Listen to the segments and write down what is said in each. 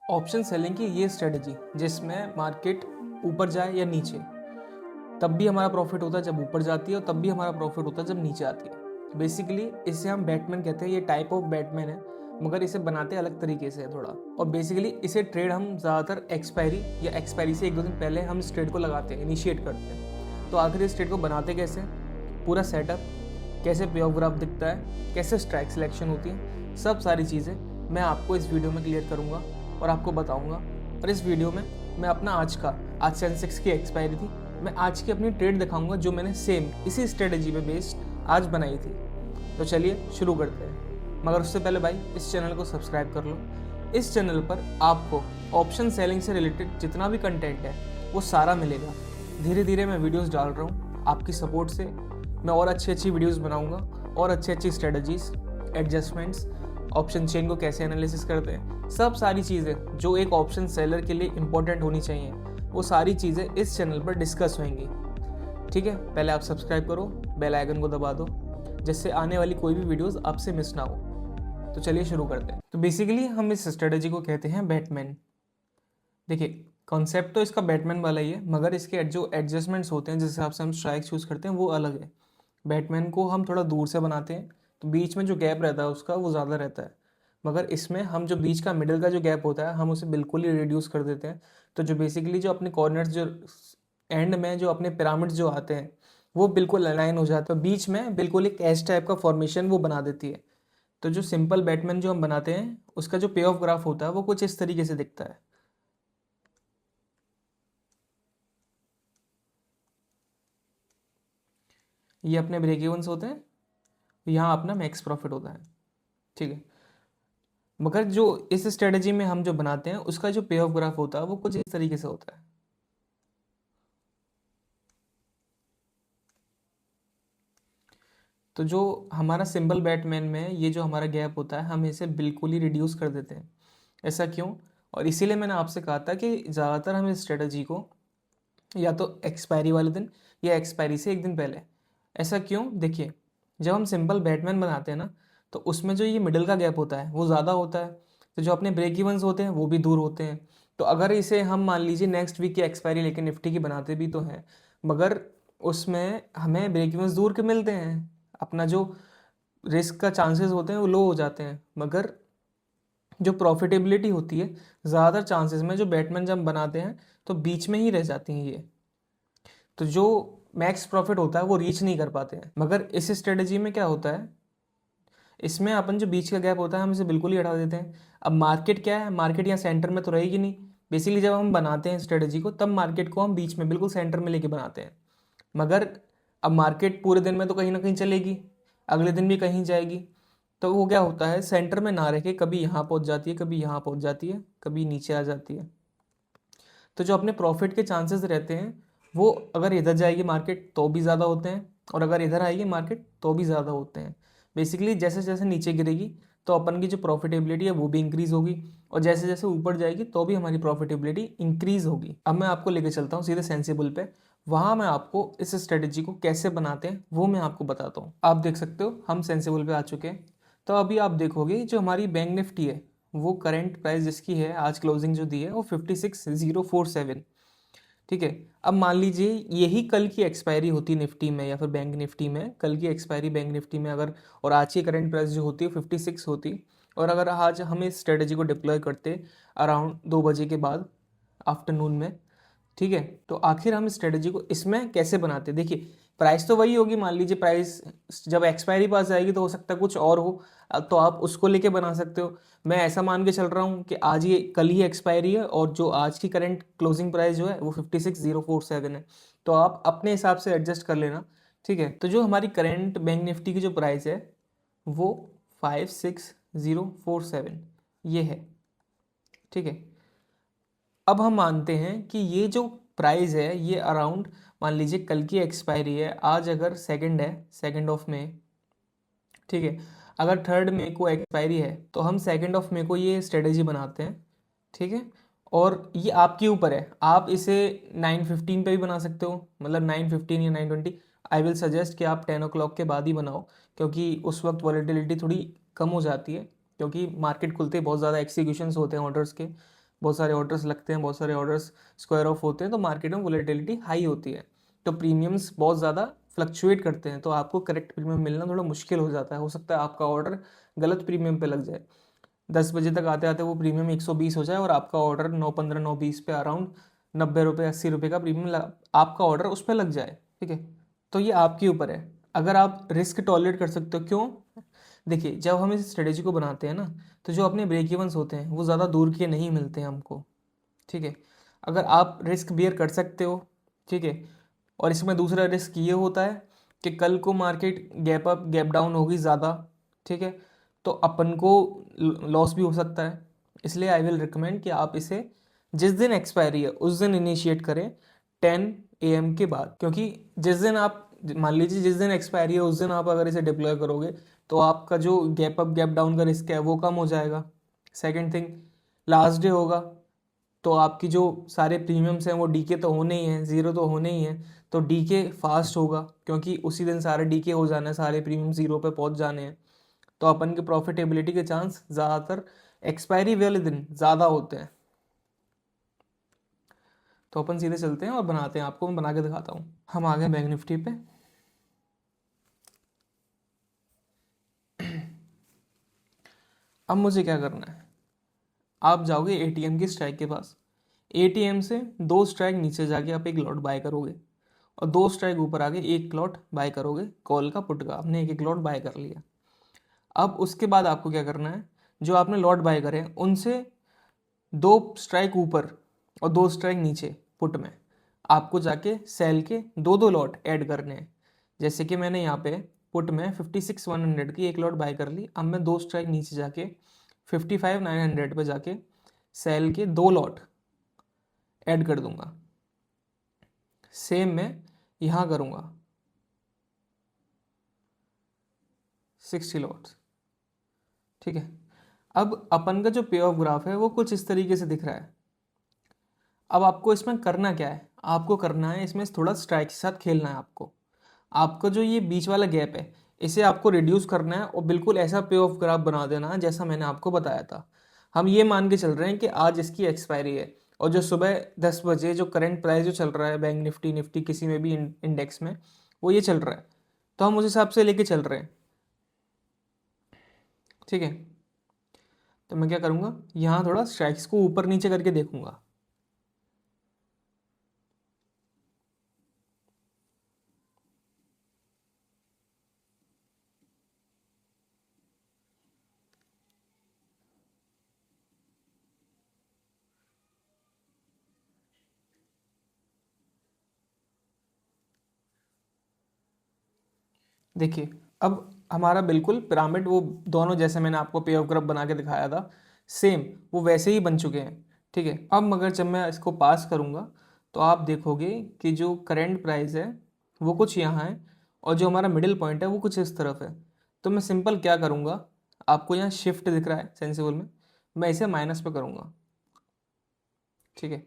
Option selling की ये strategy जिसमें मार्केट ऊपर जाए या नीचे, तब भी हमारा प्रॉफिट होता है जब ऊपर जाती है, और तब भी हमारा प्रॉफिट होता है जब नीचे आती है। बेसिकली इसे हम बैटमैन कहते हैं। ये टाइप ऑफ बैटमैन है, मगर इसे बनाते अलग तरीके से है थोड़ा। और बेसिकली इसे ट्रेड हम ज़्यादातर एक्सपायरी या एक्सपायरी से 1-2 दिन पहले हम इस ट्रेड को लगाते हैं, इनिशिएट करते हैं। तो आखिर इस ट्रेड को बनाते कैसे, पूरा सेटअप, कैसे पे ऑफ ग्राफ दिखता है, कैसे स्ट्राइक सिलेक्शन होती है, सब सारी चीज़ें मैं आपको इस वीडियो में क्लियर करूँगा और आपको बताऊँगा। और इस वीडियो में मैं अपना आज सेंसेक्स की एक्सपायरी थी, मैं आज की अपनी ट्रेड दिखाऊंगा जो मैंने सेम इसी स्ट्रेटजी पे बेस्ड आज बनाई थी। तो चलिए शुरू करते हैं, मगर उससे पहले भाई इस चैनल को सब्सक्राइब कर लो। इस चैनल पर आपको ऑप्शन सेलिंग से रिलेटेड जितना भी कंटेंट है वो सारा मिलेगा। धीरे धीरे मैं वीडियोस डाल रहा हूँ, आपकी सपोर्ट से मैं और अच्छी वीडियोस बनाऊंगा, और अच्छी स्ट्रेटजीज, एडजस्टमेंट्स, ऑप्शन चेन को कैसे एनालिसिस करते हैं, सब सारी चीज़ें जो एक ऑप्शन सेलर के लिए इंपॉर्टेंट होनी चाहिए, वो सारी चीज़ें इस चैनल पर डिस्कस होंगी। ठीक है, पहले आप सब्सक्राइब करो, बेल आइकन को दबा दो, जिससे आने वाली कोई भी वीडियोस आपसे मिस ना हो। तो चलिए शुरू करते हैं। तो बेसिकली हम इस स्ट्रेटजी को कहते हैं बैटमैन। देखिए, कॉन्सेप्ट तो इसका बैटमैन वाला ही है, मगर इसके जो एडजस्टमेंट्स होते हैं जिस हिसाब से हम स्ट्राइक चूज़ करते हैं वो अलग है। बैटमैन को हम थोड़ा दूर से बनाते हैं, तो बीच में जो गैप रहता है उसका वो ज़्यादा रहता है, मगर इसमें हम जो बीच का मिडिल का जो गैप होता है हम उसे बिल्कुल ही रिड्यूस कर देते हैं। तो जो बेसिकली जो अपने कॉर्नर्स जो एंड में जो अपने पिरामिड्स जो आते हैं वो बिल्कुल अलाइन हो जाते हैं, बीच में बिल्कुल एक एस टाइप का फॉर्मेशन वो बना देती है। तो जो सिंपल बैटमैन जो हम बनाते हैं उसका जो पे ऑफ ग्राफ होता है वो कुछ इस तरीके से दिखता है। ये अपने ब्रेक इवन्स होते हैं, यहाँ अपना मैक्स प्रॉफिट होता है। ठीक है, मगर जो इस स्ट्रेटजी में हम जो बनाते हैं उसका जो पे ऑफ ग्राफ होता है वो कुछ इस तरीके से होता है। तो जो हमारा सिंपल बैटमैन में ये जो हमारा गैप होता है हम इसे बिल्कुल ही रिड्यूस कर देते हैं। ऐसा क्यों? और इसीलिए मैंने आपसे कहा था कि ज़्यादातर हम इस स्ट्रेटजी को या तो एक्सपायरी वाले दिन या एक्सपायरी से 1 दिन पहले। ऐसा क्यों? देखिए, जब हम सिंपल बैटमैन बनाते हैं ना, तो उसमें जो ये मिडिल का गैप होता है वो ज़्यादा होता है, तो जो अपने ब्रेक इवन्स होते हैं वो भी दूर होते हैं। तो अगर इसे हम मान लीजिए नेक्स्ट वीक की एक्सपायरी लेके निफ्टी की बनाते भी तो हैं, मगर उसमें हमें ब्रेक इवन्स दूर के मिलते हैं, अपना जो रिस्क का चांसेस होते हैं वो लो हो जाते हैं, मगर जो प्रॉफिटेबिलिटी होती है ज़्यादातर चांसेस में जो बैटमैन जब हम बनाते हैं तो बीच में ही रह जाती हैं ये। तो जो मैक्स प्रॉफिट होता है वो रीच नहीं कर पाते हैं। मगर इस स्ट्रेटजी में क्या होता है, इसमें अपन जो बीच का गैप होता है हम इसे बिल्कुल ही हटा देते हैं। अब मार्केट क्या है, मार्केट यहाँ सेंटर में तो रहेगी नहीं। बेसिकली जब हम बनाते हैं स्ट्रेटजी को तब मार्केट को हम बीच में बिल्कुल सेंटर में लेके बनाते हैं, मगर अब मार्केट पूरे दिन में तो कहीं ना कहीं चलेगी, अगले दिन भी कहीं जाएगी। तो वो क्या होता है, सेंटर में ना रह के कभी यहाँ पहुँच जाती है, कभी यहाँ पहुँच जाती है, कभी नीचे आ जाती है। तो जो अपने प्रॉफिट के चांसेस रहते हैं वो अगर इधर जाएगी मार्केट तो भी ज़्यादा होते हैं, और अगर इधर आएगी मार्केट तो भी ज़्यादा होते हैं। बेसिकली जैसे जैसे नीचे गिरेगी तो अपन की जो प्रॉफिटेबिलिटी है वो भी इंक्रीज़ होगी, और जैसे जैसे ऊपर जाएगी तो भी हमारी प्रॉफिटेबिलिटी इंक्रीज़ होगी। अब मैं आपको लेके चलता हूँ सीधे सेंसिबल पे, वहाँ मैं आपको इस स्ट्रेटजी को कैसे बनाते हैं वो मैं आपको बताता हूँ। आप देख सकते हो हम सेंसिबल पे आ चुके हैं। तो अभी आप देखोगे जो हमारी बैंक निफ्टी है वो करंट प्राइस जिसकी है आज क्लोजिंग जो दी है वो 56,047। ठीक है, अब मान लीजिए यही कल की एक्सपायरी होती निफ्टी में या फिर बैंक निफ्टी में, कल की एक्सपायरी बैंक निफ्टी में अगर, और आज की करंट प्राइस जो होती है 56 होती, और अगर आज हम इस स्ट्रेटजी को डिप्लॉय करते अराउंड 2 बजे के बाद आफ्टरनून में, ठीक है, तो आखिर हम स्ट्रेटजी को इसमें कैसे बनाते हैं। देखिए, प्राइस तो वही होगी, मान लीजिए प्राइस जब एक्सपायरी पास जाएगी तो हो सकता है कुछ और हो, तो आप उसको लेके बना सकते हो। मैं ऐसा मान के चल रहा हूँ कि आज ये कल ही एक्सपायरी है और जो आज की करंट क्लोजिंग प्राइस जो है वो 56,047 है, तो आप अपने हिसाब से एडजस्ट कर लेना। ठीक है, तो जो हमारी करंट बैंक निफ्टी की जो प्राइस है वो 56,047 ये है। ठीक है, अब हम मानते हैं कि ये जो प्राइस है ये अराउंड, मान लीजिए कल की एक्सपायरी है, आज अगर सेकंड है, 2 मई, ठीक है, अगर 3 मई को एक्सपायरी है तो हम 2 मई को ये स्ट्रेटजी बनाते हैं। ठीक है, और ये आपके ऊपर है, आप इसे 9:15 पे भी बना सकते हो, मतलब 9:15 या 9:20। आई विल सजेस्ट कि आप 10 o'clock के बाद ही बनाओ, क्योंकि उस वक्त वॉलेटिलिटी थोड़ी कम हो जाती है, क्योंकि मार्केट खुलते ही बहुत ज़्यादा एक्सिक्यूशंस होते हैं ऑर्डर्स के। बहुत सारे ऑर्डर्स लगते हैं, बहुत सारे ऑर्डर्स स्क्वायर ऑफ होते हैं, तो मार्केट में वोलेटिलिटी हाई होती है, तो प्रीमियम्स बहुत ज़्यादा फ्लक्चुएट करते हैं, तो आपको करेक्ट प्रीमियम मिलना थोड़ा मुश्किल हो जाता है। हो सकता है आपका ऑर्डर गलत प्रीमियम पे लग जाए, 10 बजे तक आते आते वो प्रीमियम 120 हो जाए और आपका ऑर्डर 9:15 9:20 पे अराउंड 90 रुपये 80 रुपये का प्रीमियम आपका ऑर्डर उस पर लग जाए। ठीक है, तो ये आपके ऊपर है, अगर आप रिस्क टॉलरेट कर सकते हो। क्यों? देखिए, जब हम इस स्ट्रेटेजी को बनाते हैं ना, तो जो अपने ब्रेक इवन्स होते हैं वो ज़्यादा दूर के नहीं मिलते हैं हमको। ठीक है, अगर आप रिस्क बियर कर सकते हो, ठीक है, और इसमें दूसरा रिस्क ये होता है कि कल को market gap up gap down होगी ज़्यादा, ठीक है, तो अपन को लॉस भी हो सकता है। इसलिए आई विल रिकमेंड कि आप इसे जिस दिन एक्सपायरी है उस दिन इनिशिएट करें 10 AM के बाद, क्योंकि जिस दिन आप मान लीजिए जिस दिन एक्सपायरी है उस दिन आप अगर इसे डिप्लॉय करोगे तो आपका जो गैप अप गैप डाउन का रिस्क है वो कम हो जाएगा। सेकंड थिंग, लास्ट डे होगा तो आपकी जो सारे प्रीमियम्स हैं वो डीके तो होने ही हैं, ज़ीरो तो होने ही हैं, तो डीके फास्ट होगा क्योंकि उसी दिन सारे डीके हो जाना है, सारे प्रीमियम ज़ीरो पे पहुंच जाने हैं, तो अपन के प्रॉफिटेबिलिटी के चांस ज़्यादातर एक्सपायरी वाले दिन ज़्यादा होते हैं। तो अपन सीधे चलते हैं और बनाते हैं, आपको मैं बना के दिखाता हूँ। हम आ गए बैंक निफ्टी पे। अब मुझे क्या करना है, आप जाओगे एटीएम की स्ट्राइक के पास, एटीएम से 2 स्ट्राइक नीचे जाके आप एक लॉट बाय करोगे और 2 स्ट्राइक ऊपर आके एक लॉट बाय करोगे कॉल का पुट का, आपने एक एक लॉट बाय कर लिया। अब उसके बाद आपको क्या करना है, जो आपने लॉट बाय करे उनसे 2 स्ट्राइक ऊपर और 2 स्ट्राइक नीचे पुट में आपको जाके सेल के 2 2 लॉट ऐड करने हैं। जैसे कि मैंने यहाँ पे पुट में 56,100 की एक लॉट बाय कर ली, अब मैं 2 स्ट्राइक नीचे जाके 55,900 पे जाके सेल के 2 लॉट ऐड कर दूंगा। सेम मैं यहाँ करूँगा 60 लॉट्स। ठीक है, अब अपन का जो पे ऑफ ग्राफ है वो कुछ इस तरीके से दिख रहा है। अब आपको इसमें करना क्या है, आपको करना है इसमें थोड़ा स्ट्राइक के साथ खेलना है। आपको आपका जो ये बीच वाला गैप है इसे आपको रिड्यूस करना है और बिल्कुल ऐसा पे ऑफ ग्राफ बना देना है जैसा मैंने आपको बताया था। हम ये मान के चल रहे हैं कि आज इसकी एक्सपायरी है और जो सुबह 10 बजे जो करंट प्राइस जो चल रहा है बैंक निफ्टी निफ्टी किसी में भी इंडेक्स में वो ये चल रहा है, तो हम उस हिसाब से लेके चल रहे हैं। ठीक है, तो मैं क्या करूँगा, यहाँ थोड़ा स्ट्राइक्स को ऊपर नीचे करके देखूंगा। देखिए, अब हमारा बिल्कुल पिरामिड वो दोनों जैसे मैंने आपको पे ऑफ ग्राफ बना के दिखाया था सेम वो वैसे ही बन चुके हैं। ठीक है, अब मगर जब मैं इसको पास करूँगा तो आप देखोगे कि जो करंट प्राइस है वो कुछ यहाँ है और जो हमारा मिडिल पॉइंट है वो कुछ इस तरफ है। तो मैं सिंपल क्या करूँगा, आपको यहाँ शिफ्ट दिख रहा है सेंसिबल में, मैं इसे माइनस पे करूँगा। ठीक है,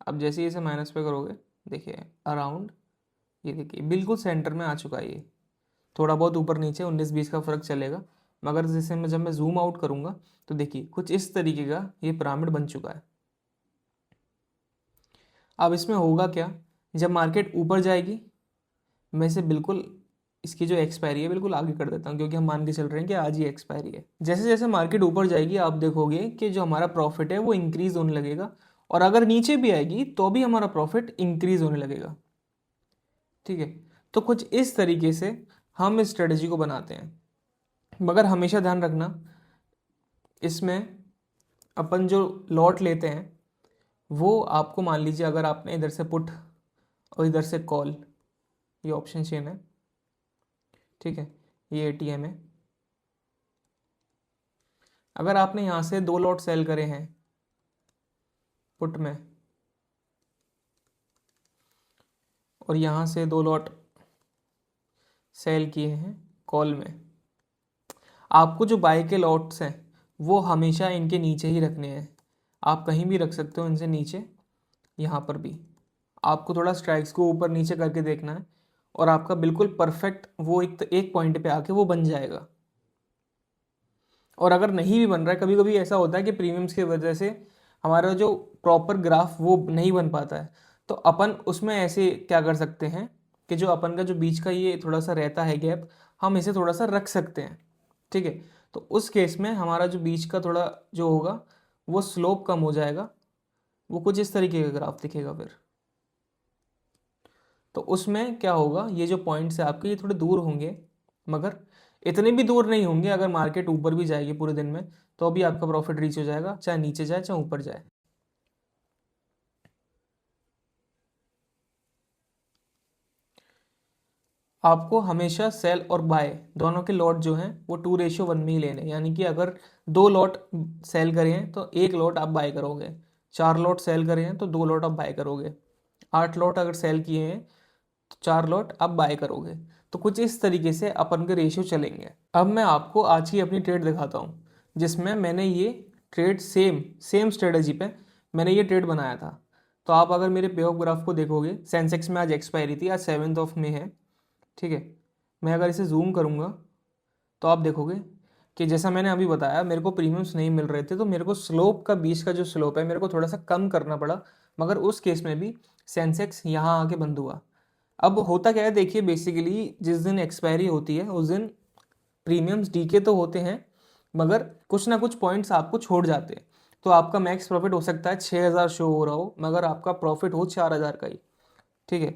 अब जैसे ही इसे माइनस पे करोगे देखिए अराउंड, ये देखिए बिल्कुल सेंटर में आ चुका है ये, थोड़ा बहुत ऊपर नीचे 19-20 का फर्क चलेगा, मगर जैसे मैं जब मैं जूम आउट करूँगा तो देखिए कुछ इस तरीके का ये पिरामिड बन चुका है। अब इसमें होगा क्या, जब मार्केट ऊपर जाएगी मैं इसे बिल्कुल इसकी जो एक्सपायरी है बिल्कुल आगे कर देता हूँ, क्योंकि हम मान के चल रहे हैं कि आज ही एक्सपायरी है। जैसे जैसे मार्केट ऊपर जाएगी आप देखोगे कि जो हमारा प्रॉफिट है वो इंक्रीज होने लगेगा, और अगर नीचे भी आएगी तो भी हमारा प्रॉफिट इंक्रीज होने लगेगा। ठीक है, तो कुछ इस तरीके से हम इस स्ट्रेटजी को बनाते हैं, मगर हमेशा ध्यान रखना इसमें अपन जो लॉट लेते हैं वो आपको मान लीजिए अगर आपने इधर से पुट और इधर से कॉल, ये ऑप्शन चेन है, ठीक है, ये एटीएम है, अगर आपने यहाँ से 2 लॉट सेल करे हैं पुट में और यहाँ से 2 लॉट सेल किए हैं कॉल में, आपको जो बाय के लॉट्स हैं वो हमेशा इनके नीचे ही रखने हैं। आप कहीं भी रख सकते हो इनसे नीचे, यहाँ पर भी आपको थोड़ा स्ट्राइक्स को ऊपर नीचे करके देखना है और आपका बिल्कुल परफेक्ट वो एक पॉइंट पे आके वो बन जाएगा। और अगर नहीं भी बन रहा है, कभी कभी ऐसा होता है कि प्रीमियम्स की वजह से हमारा जो प्रॉपर ग्राफ वो नहीं बन पाता है। तो अपन उसमें ऐसे क्या कर सकते हैं कि जो अपन का जो बीच का ये थोड़ा सा रहता है गैप, हम इसे थोड़ा सा रख सकते हैं, ठीक है। तो उस केस में हमारा जो बीच का थोड़ा जो होगा वो स्लोप कम हो जाएगा, वो कुछ इस तरीके का ग्राफ दिखेगा फिर। तो उसमें क्या होगा, ये जो पॉइंट्स है आपके ये थोड़े दूर होंगे, मगर इतने भी दूर नहीं होंगे। अगर मार्केट ऊपर भी जाएगी पूरे दिन में तो अभी आपका प्रॉफिट रीच हो जाएगा, चाहे नीचे जाए चाहे ऊपर जाए। आपको हमेशा सेल और बाय दोनों के लॉट जो हैं वो 2:1 में ही लेने, यानी कि अगर 2 लॉट सेल करे हैं तो 1 लॉट आप बाय करोगे, 4 लॉट सेल करे हैं तो 2 लॉट आप बाय करोगे, 8 लॉट अगर सेल किए हैं तो 4 लॉट आप बाय करोगे। तो कुछ इस तरीके से अपन के रेशियो चलेंगे। अब मैं आपको आज की अपनी ट्रेड दिखाता हूँ जिसमें मैंने ये ट्रेड सेम स्ट्रेटजी पे मैंने ये ट्रेड बनाया था। तो आप अगर मेरे पे ऑफ ग्राफ को देखोगे, सेंसेक्स में आज एक्सपायरी थी, आज 7 मई है, ठीक है। मैं अगर इसे जूम करूँगा तो आप देखोगे कि जैसा मैंने अभी बताया मेरे को प्रीमियम्स नहीं मिल रहे थे, तो मेरे को स्लोप का बीच का जो स्लोप है मेरे को थोड़ा सा कम करना पड़ा, मगर उस केस में भी सेंसेक्स यहाँ आके बंद हुआ। अब होता क्या है देखिए, बेसिकली जिस दिन एक्सपायरी होती है उस दिन प्रीमियम्स डीके तो होते हैं, मगर कुछ ना कुछ पॉइंट्स आपको छोड़ जाते हैं। तो आपका मैक्स प्रॉफिट हो सकता है 6,000 शो हो रहा हो, मगर आपका प्रॉफिट हो 4,000 का ही, ठीक है।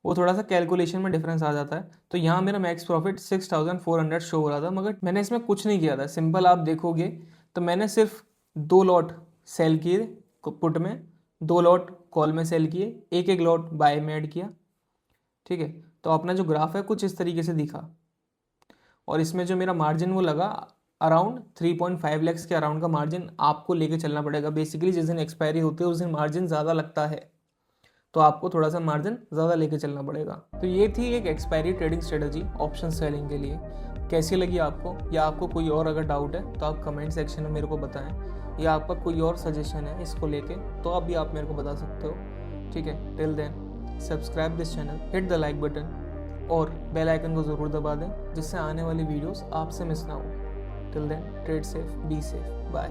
वो थोड़ा सा कैलकुलेशन में डिफरेंस आ जाता है। तो यहाँ मेरा मैक्स प्रॉफिट 6,400 शो हो रहा था, मगर मैंने इसमें कुछ नहीं किया था। सिंपल आप देखोगे तो मैंने सिर्फ 2 लॉट सेल किए पुट में, 2 लॉट कॉल में सेल किए, एक एक लॉट बाय में ऐड किया, ठीक है। तो अपना जो ग्राफ है कुछ इस तरीके से दिखा, और इसमें जो मेरा मार्जिन वो लगा अराउंड 3.5 लैक्स के अराउंड का मार्जिन आपको लेके चलना पड़ेगा। बेसिकली जिस दिन एक्सपायरी होती है उस दिन मार्जिन ज़्यादा लगता है, तो आपको थोड़ा सा मार्जिन ज़्यादा लेके चलना पड़ेगा। तो ये थी एक expiry trading strategy option selling के लिए। कैसी लगी आपको, या आपको कोई और अगर डाउट है तो आप कमेंट सेक्शन में मेरे को बताएं, या आपका कोई और सजेशन है इसको लेके तो अभी आप मेरे को बता सकते हो, ठीक है। Till then subscribe this channel, hit the like button और बेल आइकन को ज़रूर दबा दें जिससे आने वाली वीडियोस आपसे मिस ना हो। Till then trade safe, be safe, bye.